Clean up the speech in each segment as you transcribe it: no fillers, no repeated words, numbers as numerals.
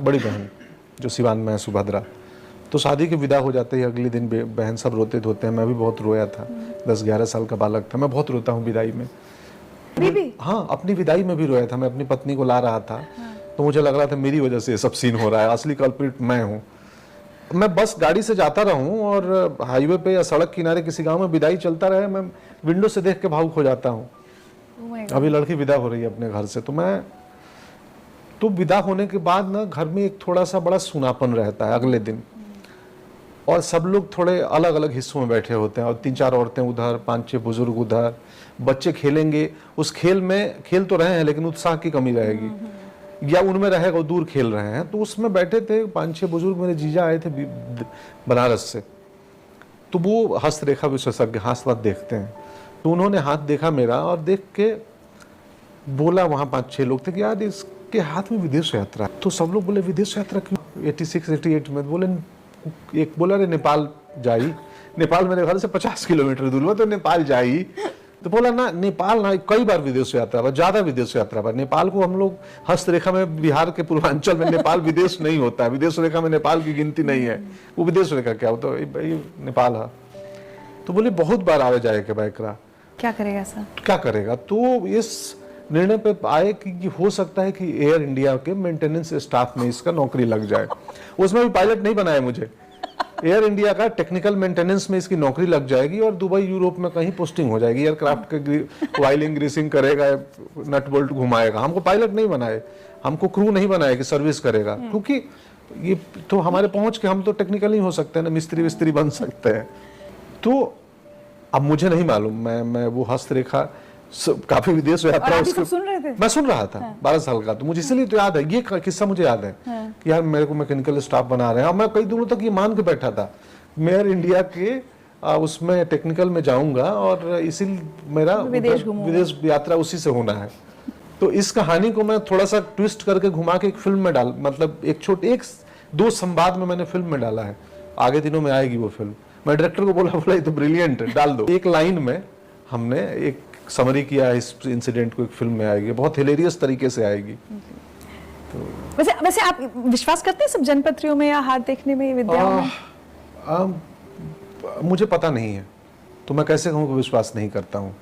बड़ी बहन जो सिवान में है, सुभद्रा। तो शादी के विदा हो जाते ही अगले दिन बहन सब रोते धोते हैं, मैं भी बहुत रोया था, 10-11 साल का बालक था, मैं बहुत रोता हूँ विदाई में। हाँ, अपनी विदाई में भी रोया था। मैं अपनी पत्नी को ला रहा था, तो मुझे लग रहा था मेरी वजह से ये सब सीन हो रहा है, असली कल्प्रिट मैं हूँ। मैं बस गाड़ी से जाता रहूं और हाईवे पे या सड़क किनारे किसी गांव में विदाई चलता रहे, मैं विंडो से देख के भावुक हो जाता हूँ। अभी लड़की विदा हो रही है अपने घर से, तो विदा होने के बाद ना घर में एक थोड़ा सा बड़ा सूनापन रहता है अगले दिन, और सब लोग थोड़े अलग अलग हिस्सों में बैठे होते हैं, और 3-4 औरतें उधर, 5-6 बुजुर्ग उधर, बच्चे खेलेंगे। उस खेल में खेल तो रहे हैं लेकिन उत्साह की कमी रहेगी, या उनमें रहेगा वो दूर खेल रहे हैं। तो उसमें बैठे थे 5-6 बुजुर्ग, मेरे जीजा आए थे बनारस से, तो वो हस्तरेखा विशेषज्ञ, हाथ देखते हैं। तो उन्होंने हाथ देखा मेरा और देख के बोला, वहाँ 5-6 लोग थे कि यार इसके हाथ में विदेश यात्रा। तो सब लोग बोले विदेश यात्रा क्यों? 86-88 में बोले, एक बोला रे नेपाल जाई। नेपाल मेरे घर से 50 किलोमीटर दूर हुआ, तो नेपाल जाई। तो बोला ना नेपाल ना, कई बार विदेश यात्रा पर, ज्यादा विदेश यात्रा पर। नेपाल को हम लोग हस्तरेखा में, बिहार के पूर्वांचल में नेपाल विदेश नहीं होता है, विदेश रेखा में नेपाल की गिनती नहीं है। वो विदेश रेखा क्या होता है, नेपाल है। तो बोले बहुत बार आवे जाए के बैकरा, क्या करेगा सर, क्या करेगा? तो इस निर्णय पे आए कि हो सकता है कि एयर इंडिया के मेंटेनेंस स्टाफ में इसका नौकरी लग जाए। उसमें भी पायलट नहीं बनाया मुझे, एयर इंडिया का टेक्निकल मेंटेनेंस में इसकी नौकरी लग जाएगी और दुबई यूरोप में कहीं पोस्टिंग हो जाएगी। एयरक्राफ्ट के वायलिंग ग्रीसिंग करेगा, नट बोल्ट घुमाएगा। हमको पायलट नहीं बनाए, हमको क्रू नहीं बनाए कि सर्विस करेगा, क्योंकि ये तो हमारे पहुंच के, हम तो टेक्निकल नहीं हो सकते ना, मिस्त्री विस्त्री बन सकते हैं। तो अब मुझे नहीं मालूम, मैं वो हस्तरेखा काफी विदेश यात्रा मैं सुन रहा था। 12 साल का, तो मुझे इसलिए तो याद है, ये किस्सा मुझे याद है कि यार मेरे को मैकेनिकल स्टाफ बना रहे हैं। और मैं कई दिनों तक ये मान के बैठा था मैं एयर इंडिया के उसमें टेक्निकल में जाऊंगा, और इसीलिए मेरा विदेश यात्रा उसी से होना है। तो इस कहानी को मैं थोड़ा सा ट्विस्ट करके घुमा के एक फिल्म में डाल, मतलब एक 2 संवाद में मैंने फिल्म में डाला है। आगे दिनों में आएगी वो फिल्म। मैं डायरेक्टर को बोला ये तो ब्रिलियंट है, डाल दो। एक लाइन में हमने एक समरी किया है इस इंसिडेंट को, एक फिल्म में आएगी, बहुत हिलेरियस तरीके से आएगी। तो वैसे आप विश्वास करते हैं सब जनपत्रियों में या हाथ देखने में, विद्याओं में? मुझे पता नहीं है, तो मैं कैसे कहूँ कि विश्वास नहीं करता हूँ।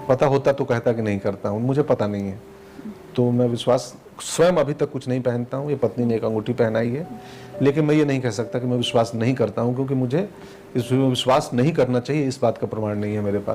पता होता तो कहता कि नहीं करता हूँ, मुझे पता नहीं है, तो मैं विश्वास स्वयं अभी तक कुछ नहीं पहनता हूँ। ये पत्नी ने एक अंगूठी पहनाई है, लेकिन मैं ये नहीं कह सकता कि मैं विश्वास नहीं करता हूँ, क्योंकि मुझे इसमें विश्वास नहीं करना चाहिए, इस बात का प्रमाण नहीं है मेरे पास।